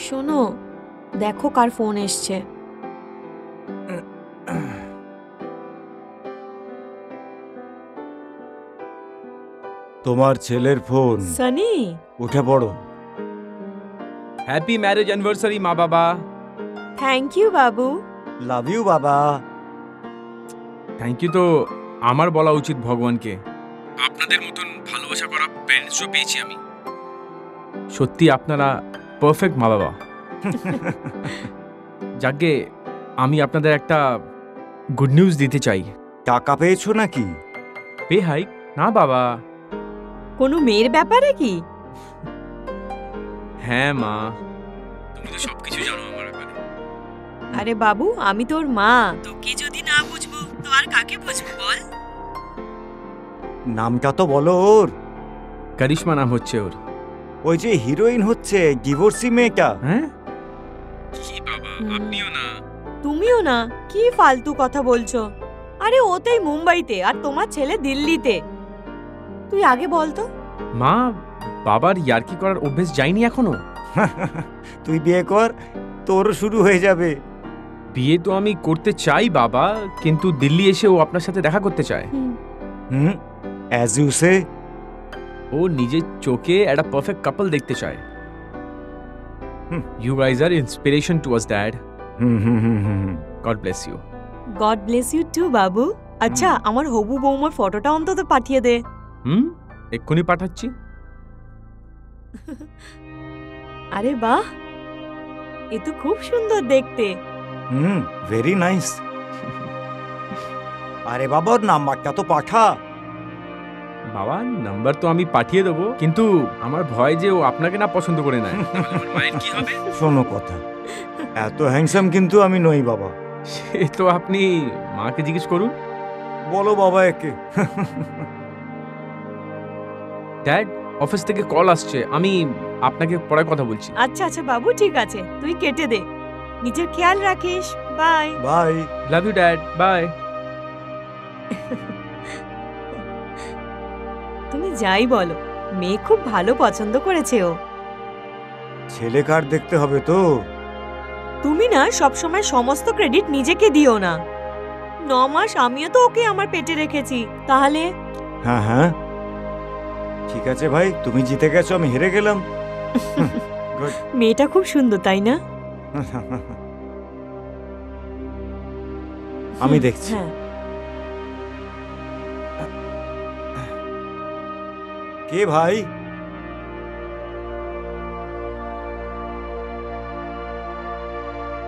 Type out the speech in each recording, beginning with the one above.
শোনো, দেখো কার ফোন এসছে। তোমার ছেলের ফোন। সানি, উঠে পড়ো। হ্যাপি ম্যারেজ অ্যানিভার্সারি মা বাবা। Thank you Babu. Love you বাবা। থ্যাংক ইউ তো আমার বলা উচিত ভগবানকে। আপনাদের মতন ভালোবাসা করা প্যারেন্টসও পেয়েছি আমি। সত্যি আপনারা পারফেক্ট মা বাবা। যাকে আমি আপনাদের একটা গুড নিউজ দিতে চাই। টাকা পেয়েছো নাকি? পে হাইক না বাবা। কোনো মেয়ের ব্যাপারে কি? হ্যাঁ মা, তুমি তো সবকিছু জানো আমার ব্যাপারে। আরে বাবু, আমি তোর মা, তোকে যদি না বুঝবো তো আর কাকে বুঝবো বল? নামটা তো বলো ওর। করিশ্মা নাম হচ্ছে ওর। ওই যে হিরোইন হচ্ছে, ডিভোর্সি মেয়েটা। হ্যাঁ কি বাবা, আপনিও না? তুমিও না? কি ফালতু কথা বলছো? আরে ওতেই মুম্বাইতে আর তোমার ছেলে দিল্লিতে। তুই আগে বল তো। মা, বাবার ইয়ার্কি করার অভ্যেস যায়নি এখনো। তুই বিয়ে কর, তোরও শুরু হয়ে যাবে। বিয়ে তো আমি করতে চাই বাবা, কিন্তু দিল্লি এসে ও আপনার সাথে দেখা করতে চায়। হুম, অ্যাজ ইউ সে। ও নিজের চোখে একটা পারফেক্ট কাপল দেখতে চায়। You guys are inspiration to us dad. God bless you. God bless you too বাবু। আচ্ছা, আমার হবু বৌমার ফটোটা অন্তত পাঠিয়ে দে। এক্ষুনি পাঠাচ্ছি। আরে বাহ, এ তো খুব সুন্দর দেখতে। Very nice. আরে বাবার নাম্বারটা তো পাঠা। বাবা নাম্বার তো আমি পাঠিয়ে দেবো, কিন্তু আমার ভয় যে ও আপনাকে না পছন্দ করে নেয়। মায়ের কি হবে? শোনো কথা, এত হ্যাংসাম কিন্তু আমি নই বাবা। সে তো আপনি মাকে জিজ্ঞেস করুন। বলো বাবা একে। ড্যাড, অফিস থেকে কল আসছে, আমি আপনাকে পরে কথা বলছি। আচ্ছা আচ্ছা বাবু, ঠিক আছে, তুই কেটে দে। নিজের খেয়াল রাখিস। Bye bye. Love you dad, bye. তুমি যাই বলো, মেয়ে খুব ভালো পছন্দ করেছে ও। ছেলে কার দেখতে হবে তো। তুমি না সবসময় সমস্ত ক্রেডিট নিজেকে দিও না। 9 মাস আমিও তো ওকে আমার পেটে রেখেছি, তাহলে? হ্যাঁ হ্যাঁ ঠিক আছে ভাই, তুমি জিতে গেছো, আমি হেরে গেলাম। মেয়েটা খুব সুন্দর, তাই না? আমি দেখছি। হ্যাঁ। কে ভাই?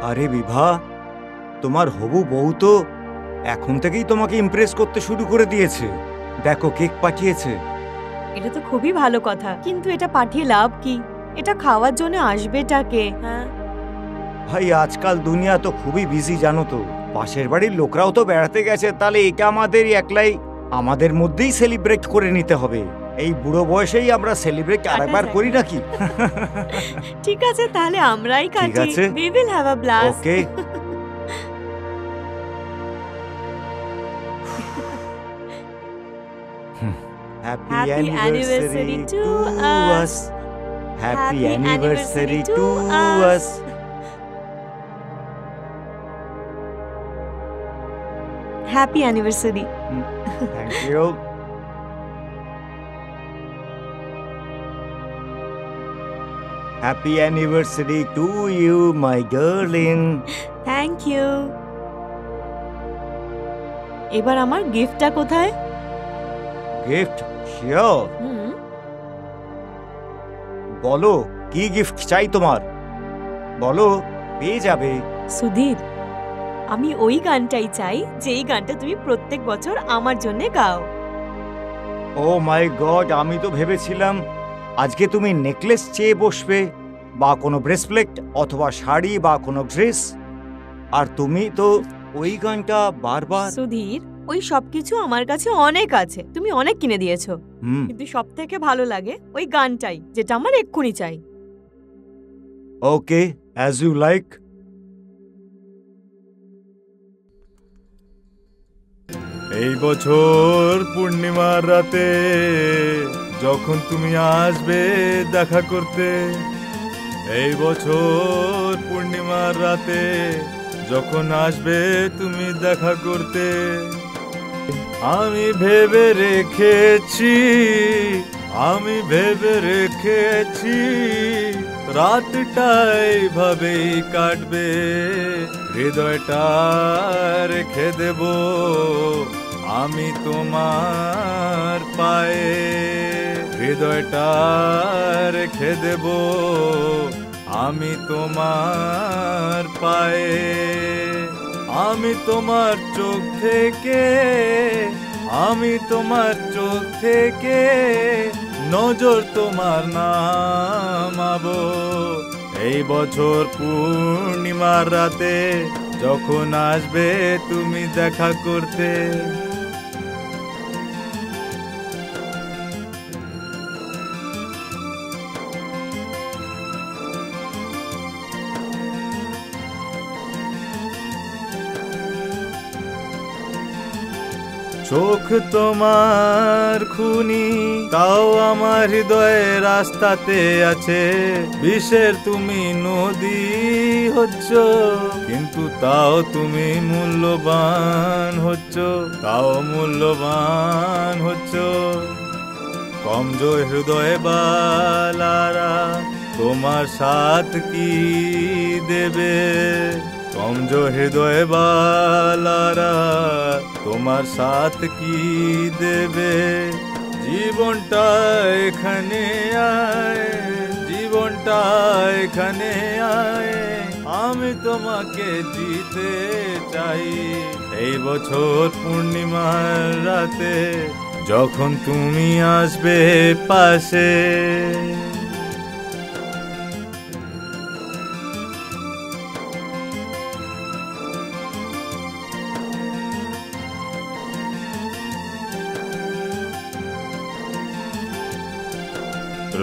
আরে বিভা, তোমার হবু বউ তো এখন থেকেই তোমাকে ইমপ্রেস করতে শুরু করে দিয়েছে। দেখো কেক পাঠিয়েছে। এটা তো খুবই ভালো কথা, কিন্তু এটা পাঠিয়ে লাভ কি? এটা খাওয়ার জন্য আসবেটাকে? হ্যাঁ ভাই, আজকাল দুনিয়া তো খুবই বিজি জানো তো। পাশের বাড়ির লোকরাও তো বেড়াতে গেছে, তাহলে এটা আমাদেরই একলাই আমাদের মধ্যেই সেলিব্রেট করে নিতে হবে। এই বুড়ো বয়সেই আমরা সেলিব্রেট আরেকবার করি নাকি? ঠিক আছে, তাহলে আমরাই কাটি। ঠিক আছে, we will have a blast. Okay. Happy anniversary to us. Happy anniversary to us. Happy anniversary. Thank you. Happy anniversary to you, my darling. Thank you. এবার আমার গিফটটা কোথায়? Gift sure. বলো কি গিফট চাই তোমার, বলো, পেয়ে যাবে। সুধীর, আমি ওই গানটাই চাই যেই গানটা তুমি প্রত্যেক বছর আমার জন্য গাও। ও মাই গড, আমি তো ভেবেছিলাম আজকে তুমি নেকলেস চেয়ে বসবে, বা কোনো ব্রেসপ্লেট অথবা শাড়ি বা কোনো ড্রেস, আর তুমি তো ওই গানটা বারবার। সুধীর, ওই সবকিছু আমার কাছে অনেক আছে, তুমি অনেক কিনে দিয়েছো, কিন্তু সব থেকে ভালো লাগে ওই গানটাই, যেটা আমার এক্ষুনি চাই। ওকে, অ্যাজ ইউ লাইক। এই বছর পূর্ণিমার রাতে যখন তুমি আসবে দেখা করতে, এই বছর পূর্ণিমার রাতে যখন আসবে তুমি দেখা করতে, আমি ভেবে রেখেছি, আমি ভেবে রেখেছি রাতটা এইভাবেই কাটবে, হৃদয়টা রেখে দেব আমি তোমার পায়ে, হৃদয়টা রেখে দেব আমি তোমার পায়ে, আমি তোমার চোখ থেকে, আমি তোমার চোখ থেকে নজর তোমার নামাবো, এই বছর পূর্ণিমার রাতে যখন আসবে তুমি দেখা করতে। চোখ তোমার খুনি, তাও আমার হৃদয়ে রাস্তাতে আছে, বিষের তুমি নদী হচ্ছ, কিন্তু তাও তুমি মূল্যবান হচ্ছ, তাও মূল্যবান হচ্ছ। কমজোর হৃদয় বালারা তোমার সাথ কি দেবে, কমজোর হৃদয় বালারা তোমার সাথ কি দেবে, জীবনটা এখানে আয়, জীবনটা এখানে আয়, আমি তোমাকে দিতে চাই, এই বছর পূর্ণিমার রাতে যখন তুমি আসবে পাশে।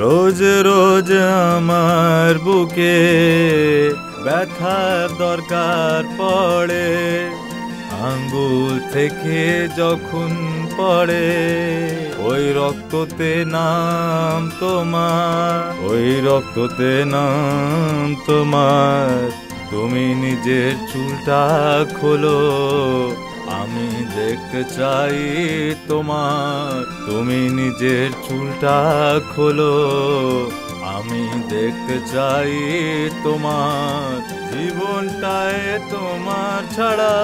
রোজ রোজ আমার বুকে ব্যথার দরকার পড়ে, আঙ্গুল থেকে যখন পড়ে ওই রক্ততে নাম তোমার, ওই রক্ততে নাম তোমার, তুমি নিজের চুলটা খোলো, আমি দেখতে চাই তোমার, তুমি নিজের চুলটা খোলো, আমি দেখতে চাই তোমার, জীবনটায় তোমার ছাড়া,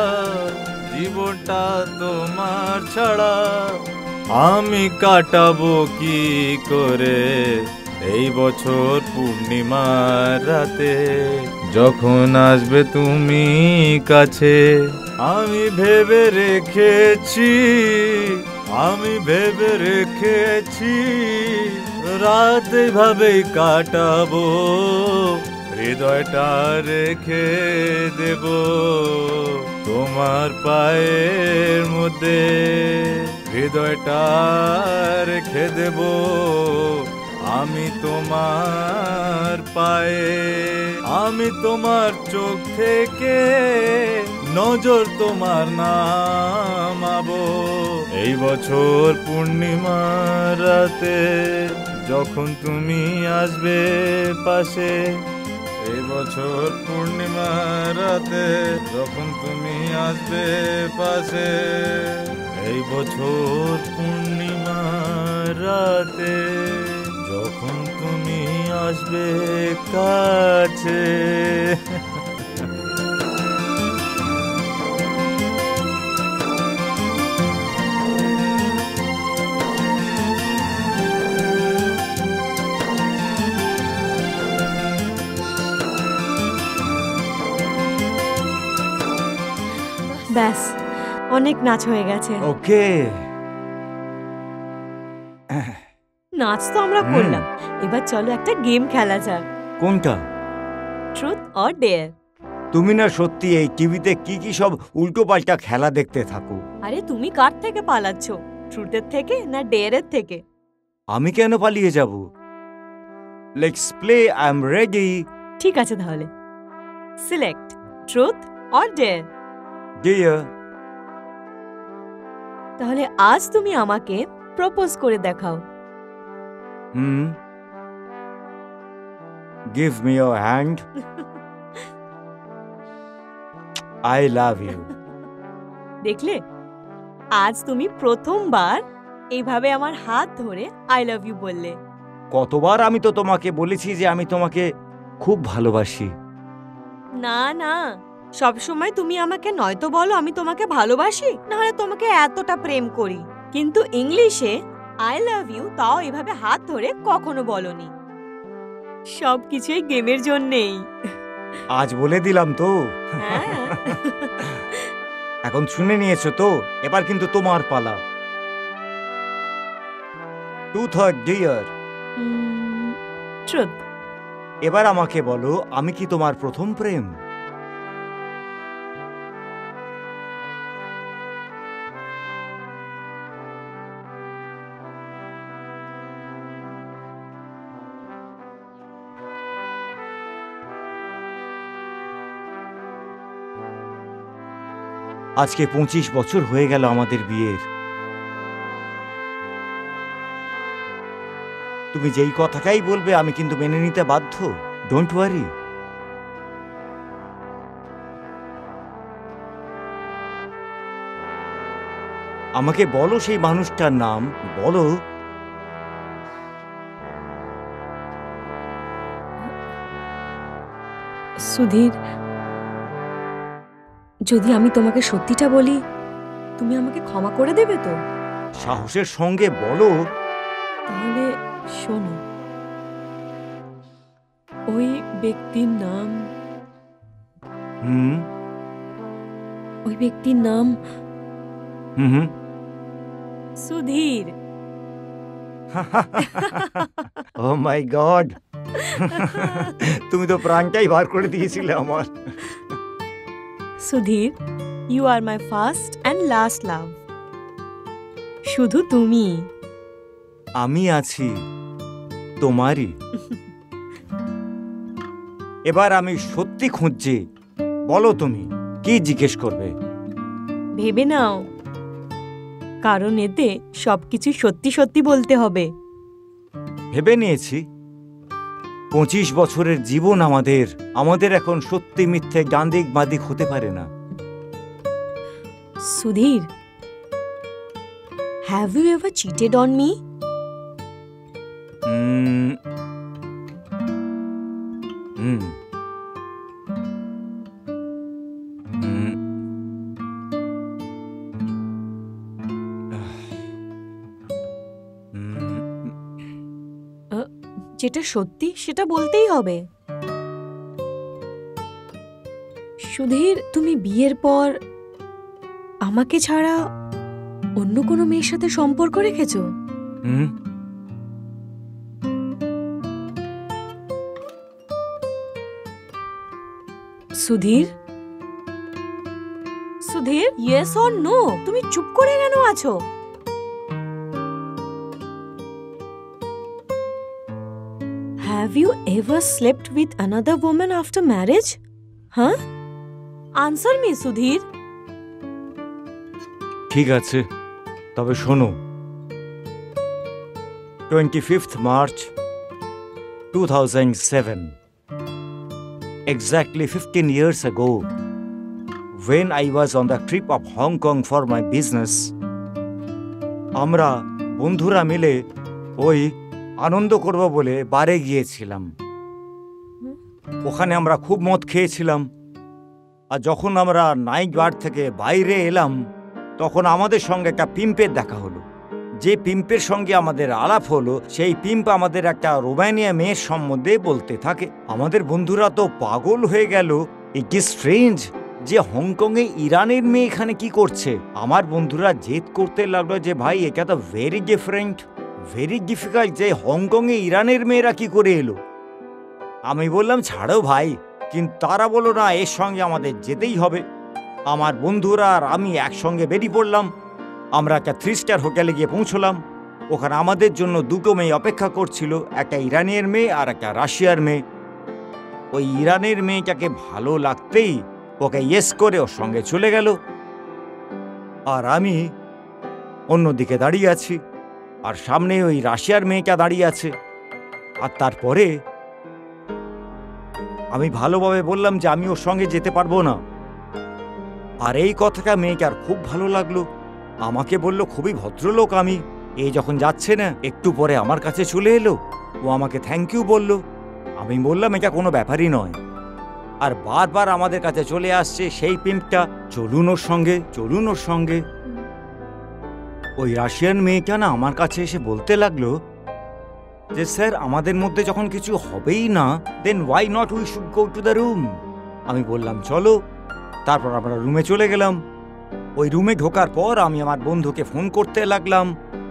জীবনটা তোমার ছাড়া আমি কাটাবো কি করে, এই বছর পূর্ণিমার রাতে যখন আসবে তুমি কাছে, আমি ভেবে রেখেছি, আমি ভেবে রেখেছি রাত এভাবেই কাটাবো, হৃদয়টা রেখে দেব তোমার পায়ের মধ্যে, হৃদয়টা রেখে দেব আমি তোমার পায়ে, আমি তোমার চোখ থেকে নজর তোমার নামাবো, এই বছর পূর্ণিমার রাতে যখন তুমি আসবে পাশে, এই বছর পূর্ণিমার রাতে যখন তুমি আসবে পাশে, এই বছর পূর্ণিমার রাতে যখন তুমি আসবে কাছে। ব্যাস, অনেক নাচ হয়ে গেছে। ওকে, নাচ তো আমরা করলাম, এবার চলো একটা গেম খেলা যাক। কোনটা? Truth or dare. তুমি না সত্যি এই টিভিতে কি কি সব উল্টো পাল্টা খেলা দেখতে থাকো। আরে তুমি কার থেকে পালাচ্ছ, ট্রুথের থেকে না ডেয়ারের থেকে? আমি কেন পালিয়ে যাব? Let's play, I am ready. ঠিক আছে তাহলে, select truth or dare. Dear. তাহলে আজ তুমি আমাকে প্রপোজ করে দেখাও। Give me your hand. I love you. দেখলে, আজ তুমি প্রথমবার এইভাবে আমার হাত ধরে আই লাভ ইউ বললে। কতবার আমি তো তোমাকে বলেছি যে আমি তোমাকে খুব ভালোবাসি। না না, সব সময় তুমি আমাকে নয়তো বলো আমি তোমাকে ভালোবাসি, নাহলে তোমাকে এতটা প্রেম করি, কিন্তু ইংলিশে আই লাভ ইউ তাও এভাবে হাত ধরে কখনো বলনি। সবকিছুই গেমের জন্যেই। আজ বলে দিলাম তো। হ্যাঁ। এখন শুনে নিয়েছো তো, এবার কিন্তু তোমার পালা। Truth or dare, truth. এবার আমাকে বলো, আমি কি তোমার প্রথম প্রেম? আজকে 25 বছর হয়ে গেল আমাদের বিয়ের। তুমি যেই কথাটাই বলবে আমি কিন্তু মেনে নিতে বাধ্য। Don't worry. আমাকে বলো সেই মানুষটার নাম, বলো। সুধীর, যদি আমি তোমাকে সত্যিটা বলি, তুমি আমাকে ক্ষমা করে দেবে তো? সাহসের সঙ্গে বলো। তাহলে শোনো, ওই ব্যক্তির নাম, হুম ওই ব্যক্তির নাম হুম হুম। সুধীর। ও মাই গড, তুমি তো প্রাণটাই বার করে দিয়েছিলে আমার। Sudhir, you are my first and last love. শুধু তুমি। আমি আছি তোমারই। এবার আমি সত্যি খুঁজছি, বলো তুমি কি জিজ্ঞেস করবে? ভেবে নাও, কারণ এতে সবকিছু সত্যি সত্যি বলতে হবে। ভেবে নিয়েছি। 25 বছরের জীবন আমাদের এখন সত্যি মিথ্যে ডান্দিক বাদিক হতে পারে না। Sudhir, have you ever cheated on me? হুম হুম হুম। যেটা সত্যি সেটা বলতেই হবে। সুধীর, তুমি বিয়ের পর আমাকে ছাড়া অন্য কোনো মেয়ের সাথে সম্পর্ক রেখেছো? হুম। Sudhir, Sudhir, yes or no? তুমি চুপ করে কেন আছো? Have you ever slept with another woman after marriage? Huh? Answer me, Sudhir. ঠিক আছে, তবে শোনো। 25th March 2007, exactly 15 years ago, when I was on the trip of Hong Kong for my business, আমরা বন্ধুরা মিলে ওই আনন্দ করব বলে বারে গিয়েছিলাম। ওখানে আমরা খুব মদ খেয়েছিলাম, আর যখন আমরা নাইট বার থেকে বাইরে এলাম তখন আমাদের সঙ্গে একটা পিম্পের দেখা হলো। যে পিম্পের সঙ্গে আমাদের আলাপ হলো সেই পিম্প আমাদের একটা রোমানিয়া মেয়ের সম্বন্ধে বলতে থাকে। আমাদের বন্ধুরা তো পাগল হয়ে গেল। ইট ইজ স্ট্রেঞ্জ যে হংকংয়ে ইরানের মেয়ে এখানে কি করছে। আমার বন্ধুরা জেদ করতে লাগলো যে ভাই এটা তো ভেরি ডিফারেন্ট, ভেরি ডিফিকাল্ট, যে হংকংয়ে ইরানের মেয়েরা কি করে এলো। আমি বললাম ছাড়ো ভাই, কিন্তু তারা বলল না, এর সঙ্গে আমাদের যেতেই হবে। আমার বন্ধুরা আর আমি একসঙ্গে বেরিয়ে পড়লাম। আমরা একটা 3 স্টার হোটেলে গিয়ে পৌঁছলাম। ওখানে আমাদের জন্য দুটো মেয়ে অপেক্ষা করছিল, একটা ইরানের মেয়ে আর একটা রাশিয়ার মেয়ে। ওই ইরানের মেয়েটাকে ভালো লাগতেই ওকে ইয়েস করে ওর সঙ্গে চলে গেল, আর আমি অন্যদিকে দাঁড়িয়ে আছি, আর সামনে ওই রাশিয়ার মেয়েটা দাঁড়িয়ে আছে। আর তারপরে আমি ভালোভাবে বললাম যে আমি ওর সঙ্গে যেতে পারবো না। আর এই কথাটা মেয়েটার খুব ভালো লাগলো। আমাকে বলল খুবই ভদ্রলোক আমি। এই যখন যাচ্ছে না একটু পরে আমার কাছে চলে এলো, ও আমাকে থ্যাংক ইউ বলল। আমি বললাম এটা কোনো ব্যাপারই নয়। আর বারবার আমাদের কাছে চলে আসছে সেই পিম্পটা, চলুন ওর সঙ্গে, চলুন ওর সঙ্গে। ওই রাশিয়ান মেয়েটা না আমার কাছে এসে বলতে লাগলো যে স্যার আমাদের মধ্যে যখন কিছু হবেই না, then why not we should go to the room. আমি বললাম চলো। তারপর আমরা রুমে চলে গেলাম। ওই রুমে ঢোকার পর আমি আমার বন্ধুকে ফোন করতে লাগলাম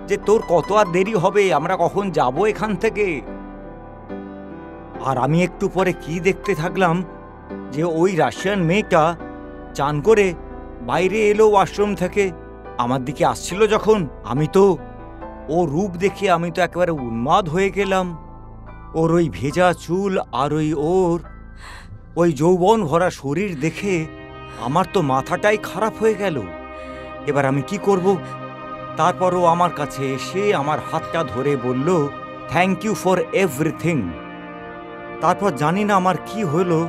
যে তোর কত আর দেরি হবে, আমরা কখন যাব এখান থেকে। আর আমি একটু পরে কি দেখতে থাকলাম যে ওই রাশিয়ান মেয়েটা চান করে বাইরে এলো ওয়াশরুম থেকে, আমার দিকে আসছিল যখন। আমি তো ও রূপ দেখে আমি তো একেবারে উন্মাদ হয়ে গেলাম। ওর ওই ভেজা চুল আর ওই যৌবন ভরা শরীর দেখে আমার তো মাথাটাই খারাপ হয়ে গেল। এবার আমি কি করব? তারপরও আমার কাছে এসে আমার হাতটা ধরে বলল থ্যাংক ইউ ফর এভরিথিং। তারপর জানি না আমার কি হলো,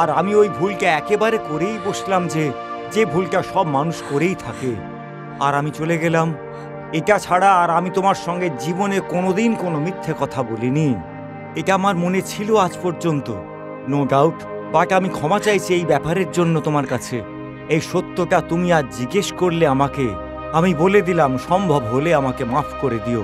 আর আমি ওই ভুলটা একেবারে করেই বসলাম যে ভুলটা সব মানুষ করেই থাকে। আর আমি চলে গেলাম। এটা ছাড়া আর আমি তোমার সঙ্গে জীবনে কোনোদিন কোনো মিথ্যে কথা বলিনি। এটা আমার মনে ছিল আজ পর্যন্ত, নো ডাউট। বাট আমি ক্ষমা চাইছি এই ব্যাপারের জন্য তোমার কাছে। এই সত্যটা তুমি আজ জিজ্ঞেস করলে আমাকে, আমি বলে দিলাম সম্ভব হলে আমাকে মাফ করে দিও।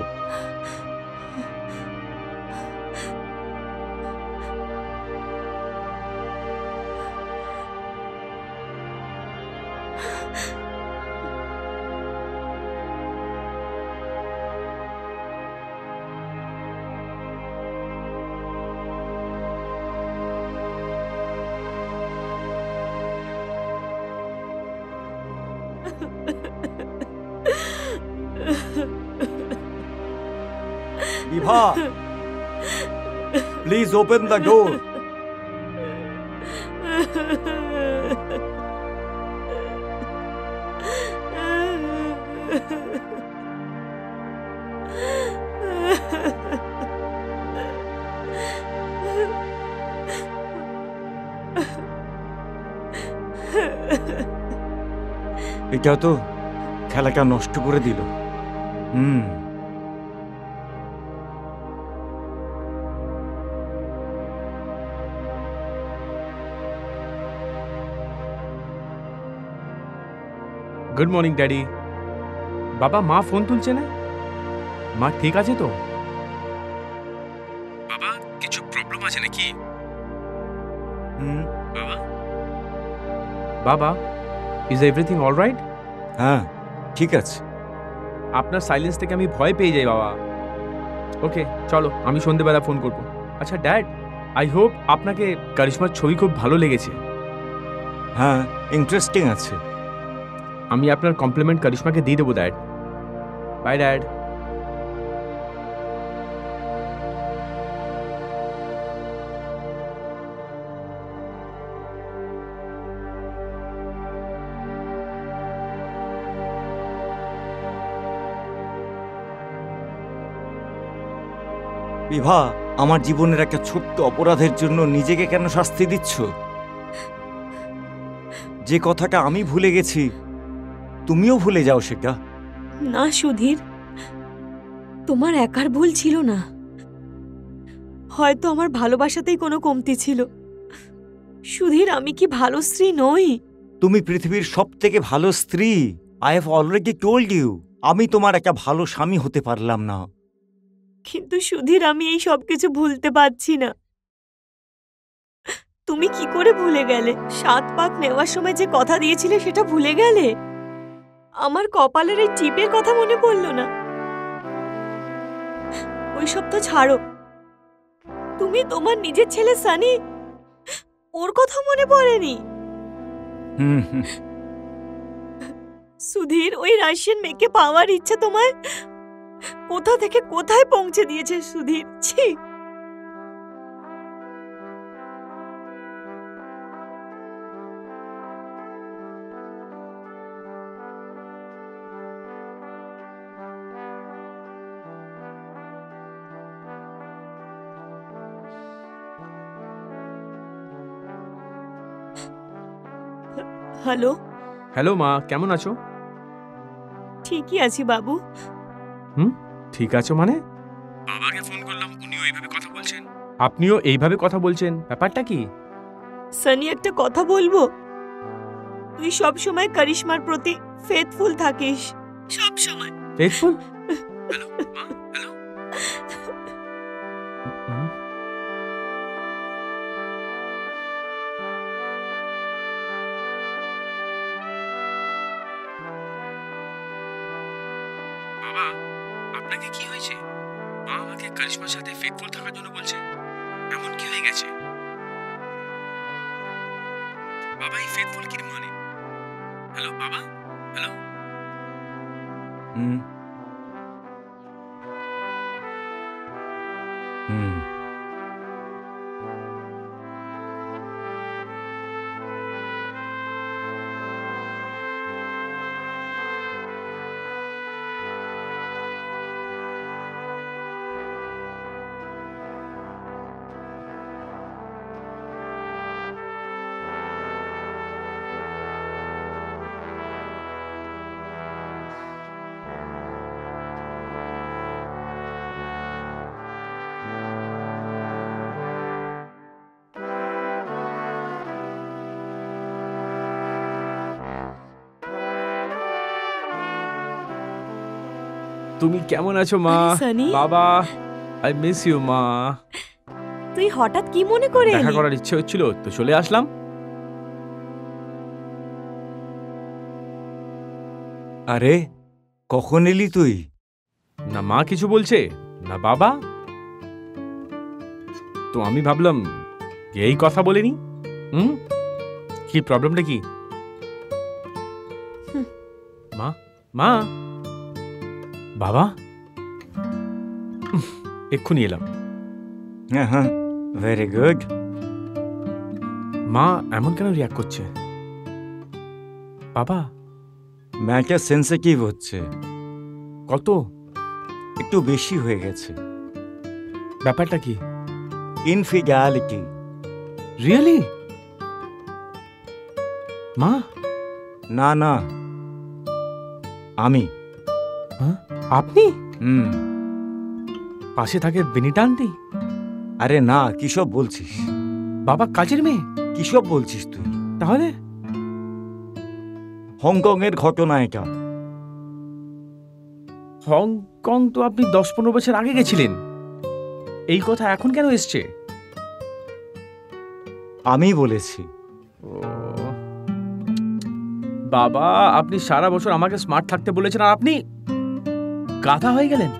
বিভা, প্লিজ ওপেন দ্য ডোর। এটা তো খেলাটা নষ্ট করে দিল। Good morning daddy. বাবা, মা ফোন তুলছে না? মা ঠিক আছে তো? বাবা, কিছু প্রবলেম আছে নাকি? বাবা, বাবা, ইজ এভরিথিং অল রাইট? হ্যাঁ, ঠিক আছে। আপনার সাইলেন্স থেকে আমি ভয় পেয়ে যাই বাবা। ওকে চলো, আমি সন্ধ্যেবেলা ফোন করব। আচ্ছা ড্যাড, আই হোপ আপনাকে কারিশমার ছবি খুব ভালো লেগেছে। হ্যাঁ, ইন্টারেস্টিং আছে। আমি আপনার কমপ্লিমেন্ট কারিশমাকে দিয়ে দেবো ড্যাড। By dad. বিভা, আমার জীবনের একটা ছোট্ট অপরাধের জন্য নিজেকে কেন শাস্তি দিচ্ছ? যে কথাটা আমি ভুলে গেছি তুমিও ভুলে যাও সেটা। না সুধীর, তোমার একার ভুল ছিল না। হয়তো আমার ভালোবাসাতেই কোনো কমতি ছিল। সুধীর, আমি কি ভালো স্ত্রী নই? তুমি পৃথিবীর সবথেকে ভালো স্ত্রী। I have already told you. আমি তোমার একটা ভালো স্বামী হতে পারলাম না। কিন্তু সুধীর, আমি এই সব কিছু ভুলতে পারছি না। তুমি কি করে ভুলে গেলে? 7 পাক নেওয়ার সময় যে কথা দিয়েছিলে সেটা ভুলে গেলে? আমার কপালের এই টিপের কথা মনে পড়লো না? ওইসব তো ছাড়ো। তুমি তোমার নিজের ছেলে সানি, ওর কথা মনে পড়েনি? হুম হুম। সুধীর, ওই রাশিয়ান মেয়েকে পাওয়ার ইচ্ছে তোমায় কোথা থেকে কোথায় পৌঁছে দিয়েছে সুধীর। ছি! হ্যালো, হ্যালো মা, কেমন আছো? ঠিকই আছি বাবু। ঠিক আছো মানে? বাবাকে ফোন করলাম, উনিও এইভাবে কথা বলছেন। আপনিও এইভাবে কথা বলছেন, ব্যাপারটা কি? সানি, একটা কথা বলবো? তুই সব সময় করিশ্মার প্রতি ফেথফুল থাকিস, সব সময়। ফেথফুল? হ্যালো মা, হ্যালো। বাবা, আপনাকে কি হয়েছে? মা আমাকে করিশ্মার সাথে ফেথফুল থাকার জন্য বলছে। এমন কি হয়ে গেছে? বাবা, এই ফেথফুল কি মানে? হ্যালো বাবা, হ্যালো। হুম হুম তুমি কেমন আছো মা? আরে সানি। বাবা, আই মিস ইউ মা। তুই হঠাৎ কি মনে করে দেখা এলি? করার ইচ্ছে হচ্ছিল তো চলে আসলাম। আরে কখন এলি তুই? না মা কিছু বলছে, না বাবা। তো আমি ভাবলাম এই কথা বলিনি। কি প্রবলেমটা কি? হুম। মা, মা, বাবা, এক্ষুনি এলাম। হ্যাঁ, ভেরি গুড। মা এমন কেন রিয়াক্ট করছে? বাবা, ম্যাটার সেন্সিটিভ হচ্ছে, কত? একটু বেশি হয়ে গেছে। ব্যাপারটা কি? ইনফিডেলিটি। রিয়েলি? মা? না না, আমি। আপনি? হুম। পাশে থাকে বেনিটা আন্টি? আরে না, কিসব বলছিস? বাবা কাজের মেয়ে? কিসব বলছিস তুই? তাহলে? হংকং এর ঘটনা এটা। হংকং তো আপনি 10-15 বছর আগে গেছিলেন, এই কথা এখন কেন এসছে? আমি বলেছি। বাবা, আপনি সারা বছর আমাকে স্মার্ট থাকতে বলেছেন আর আপনি গাধা হয়ে গেলেন।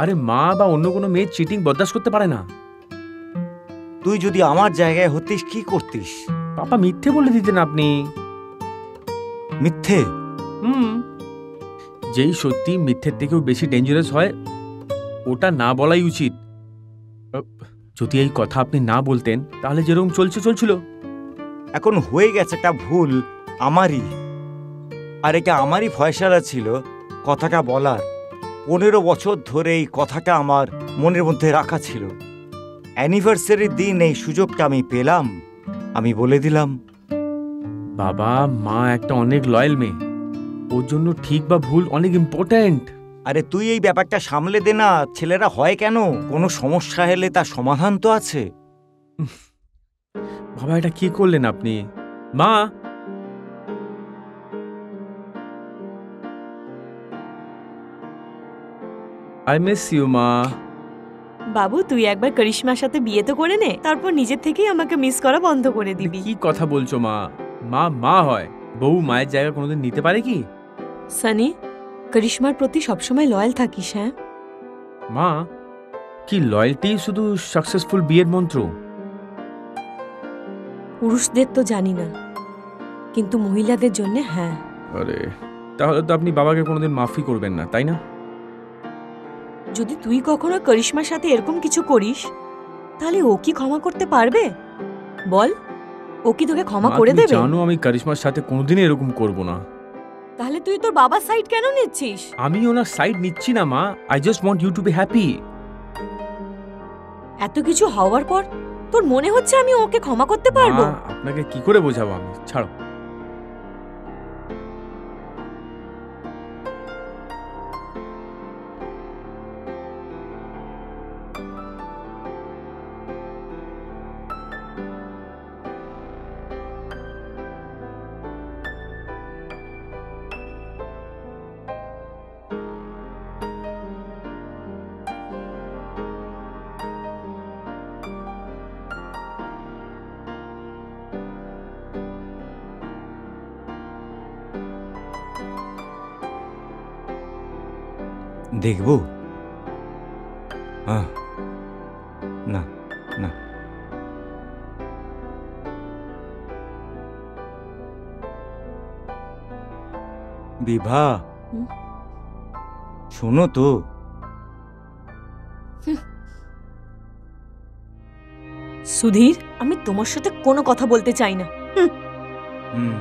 আরে মা বা অন্য কোনো মেয়ে চিটিং বরদাস্ত করতে পারে না। তুই যদি আমার জায়গায় হতিস কি করতিস? পাপা মিথ্যে বলে দিতেন আপনি। মিথ্যে? যেই সত্যি মিথ্যের থেকেও বেশি ডেঞ্জারাস হয় ওটা না বলাই উচিত। যদি এই কথা আপনি না বলতেন তাহলে যেরকম চলছিল। এখন হয়ে গেছে, একটা ভুল আমারই। আর এটা আমারই ফয়সালা ছিল কথাটা বলার। 15 বছর ধরে এই কথাটা আমার মনের মধ্যে রাখা ছিল। অ্যানিভার্সারির দিন এই সুযোগটা আমি পেলাম, আমি বলে দিলাম। বাবা, মা একটা অনেক লয়াল মেয়ে, ওর জন্য ঠিক বা ভুল অনেক ইম্পর্ট্যান্ট। আরে তুই এই ব্যাপারটা সামলে দে না। ছেলেরা হয় কেন? কোনো সমস্যা হলে তার সমাধান তো আছে। বাবা এটা কি করলেন আপনি? মা, আই মিস ইউ মা। বাবু, তুই একবার করিশ্মার সাথে বিয়ে তো করে নে, তারপর নিজের থেকেই আমাকে মিস করা বন্ধ করে দিবি। কি কথা বলছো মা? মা মা হয়, বউ মায়ের জায়গা কোনোদিন নিতে পারে কি? সানি, করিশ্মার প্রতি সবসময় লয়াল থাকিস। হ্যাঁ মা, কি লয়্যালটি শুধু সাকসেসফুল বিয়ের মন্ত্র? পুরুষদের তো জানি না, কিন্তু মহিলাদের জন্য হ্যাঁ। আরে তাহলে তো আপনি বাবাকে কোনোদিন মাফই করবেন না, তাই না? যদি তুই কখনো করিশ্মার সাথে এরকম কিছু করিস তাহলে ও কি ক্ষমা করতে পারবে? বল, ও কি তোকে ক্ষমা করে দেবে? জানো আমি করিশ্মার সাথে কোনোদিনই এরকম করব না। তাহলে তুই তোর বাবার সাইড কেন নিচ্ছিস? আমি ওনার সাইড নিচ্ছি না মা, I just want you to be happy. এত কিছু হওয়ার পর তোর মনে হচ্ছে আমি ওকে ক্ষমা করতে পারবো? আপনাকে কি করে বোঝাবো আমি? ছাড়ো। দেখবো? না না, বিভা হুম? শোনো তো। সুধীর, আমি তোমার সাথে কোনো কথা বলতে চাই না। হুম,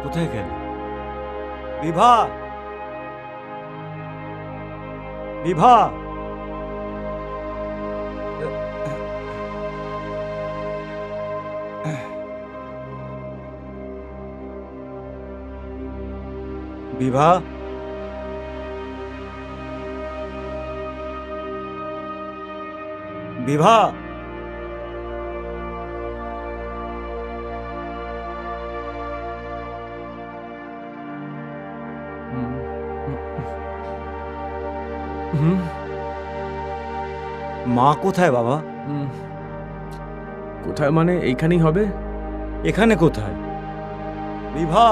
কোথায় গেল বিভা? বিভা, বিভা, বিভা, হুম, মা কোথায় বাবা? হুম। কোথায় মানে এইখানেই হবে? এখানে কোথায়? বিভা,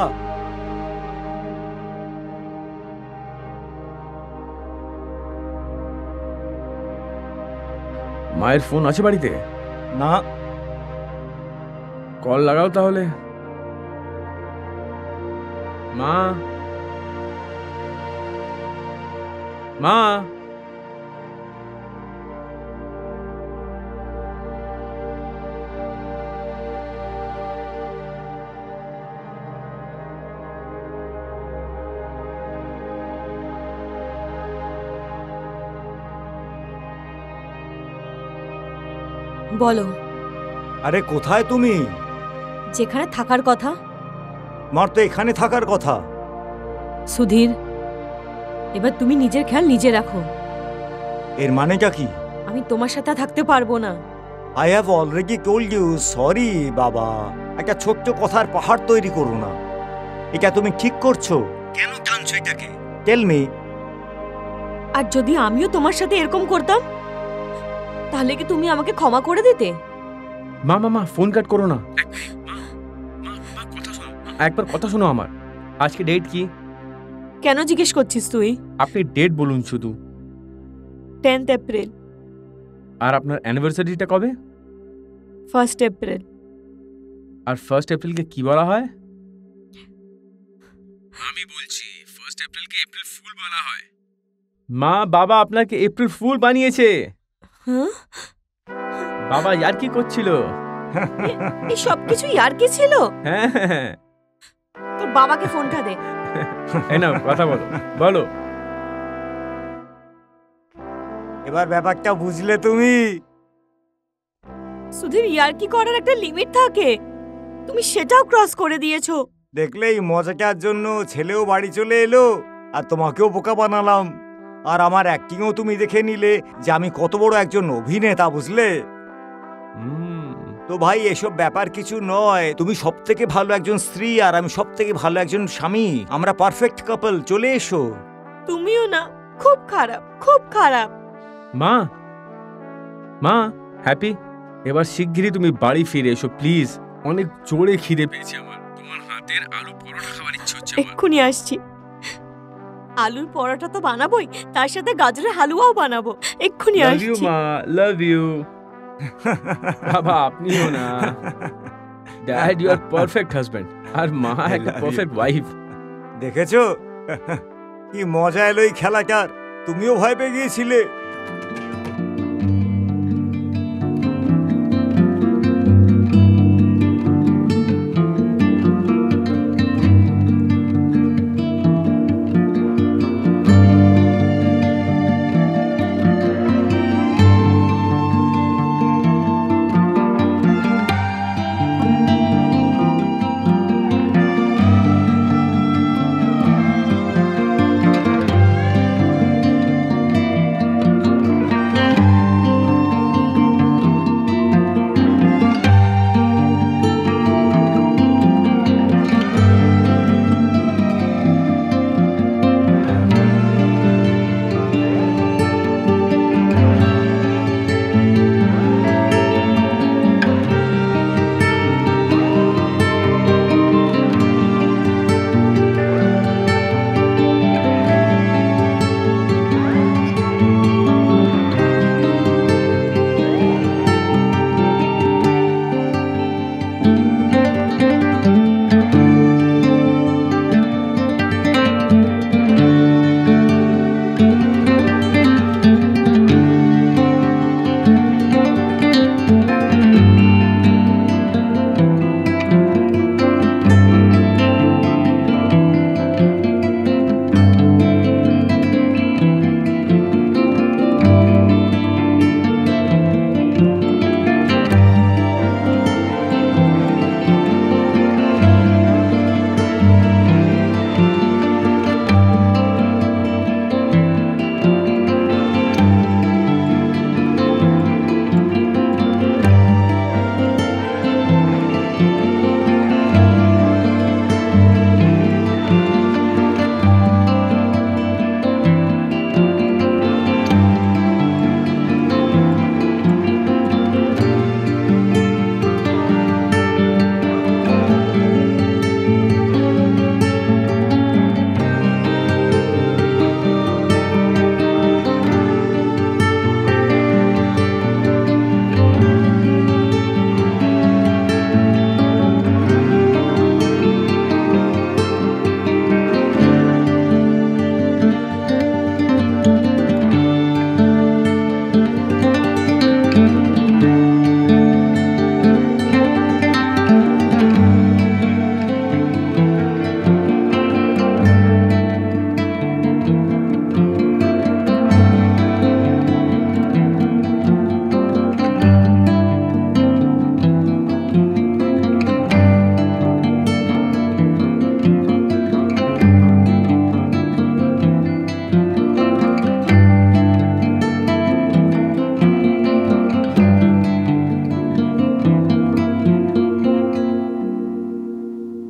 মায়ের ফোন আছে বাড়িতে? না, কল লাগাও তাহলে। মা, মা, বলো, আরে কোথায় তুমি? যেখানে থাকার কথা। মার তো এখানে থাকার কথা। সুধীর, এবার তুমি নিজের খেয়াল নিজে রাখো। এর মানেটা কি? আমি তোমার সাথে থাকতে পারবো না। I have already told you sorry বাবা। একটা ছোট্ট কথার পাহাড় তৈরি করো না। এটা তুমি ঠিক করছো? কেন টানছো এটাকে? Tell me. আর যদি আমিও তোমার সাথে এরকম করতাম, তাহলে কি তুমি আমাকে ক্ষমা করে দিতে? মা, মা, মা, ফোন কাট করো না। একবার কথা শোনো আমার। আজকে ডেট কি? কেন জিজ্ঞেস করছিস তুই? আপনি ডেট বলুন শুধু। 10th April. আর আপনার অ্যানিভার্সারিটা কবে? 1st April. আর 1st এপ্রিলকে কি বলা হয়? আমি বলছি 1st এপ্রিলকে এপ্রিল ফুল বলা হয়। মা, বাবা আপনাকে এপ্রিল ফুল বানিয়েছে। হ্যাঁ? বাবা ইয়ার কি করছিল? এই সব কিছু ইয়ার কি ছিল? হ্যাঁ, হ্যাঁ, হ্যাঁ। তোর বাবাকে ফোনটা দে। এই নাও, কথা বলো, বলো। এবার ব্যাপারটা বুঝলে তুমি? সুধীর, ইয়ার কি করার একটা লিমিট থাকে, তুমি সেটাও ক্রস করে দিয়েছো। দেখলে এই মজাটার জন্য ছেলেও বাড়ি চলে এলো আর তোমাকেও বোকা বানালাম। আর আমার অ্যাক্টিংও তুমি দেখে নিলে যে আমি কত বড় একজন অভিনেতা, বুঝলে? তো ভাই এসব ব্যাপার কিছু নয়। তুমি সব থেকে ভালো একজন স্ত্রী আর আমি সব থেকে ভালো একজন স্বামী। আমরা পারফেক্ট কাপল। চলে এসো। তুমিও না, খুব খারাপ, খুব খারাপ। মা, মা, হ্যাপি। এবার শিগগিরই তুমি বাড়ি ফিরে এসো প্লিজ। অনেক জোরে খিদে পেয়েছে আমার। তোমার হাতের আলু পরোটা খাবার ইচ্ছে হচ্ছে আমার। এক্ষুনি আসছি। আলুর পরোটা তো বানাবোই, তার সাথে গাজরের হালুয়াও বানাবো। এক্ষুনি লাভ ইউ আসছি। মা, লাভ ইউ। বাবা আপনিও না। Dad you are perfect husband, আর মা একটা love you. Perfect wife. দেখেছো কি মজা এলো এই খেলাটার? তুমিও ভয় পেয়ে গিয়েছিলে।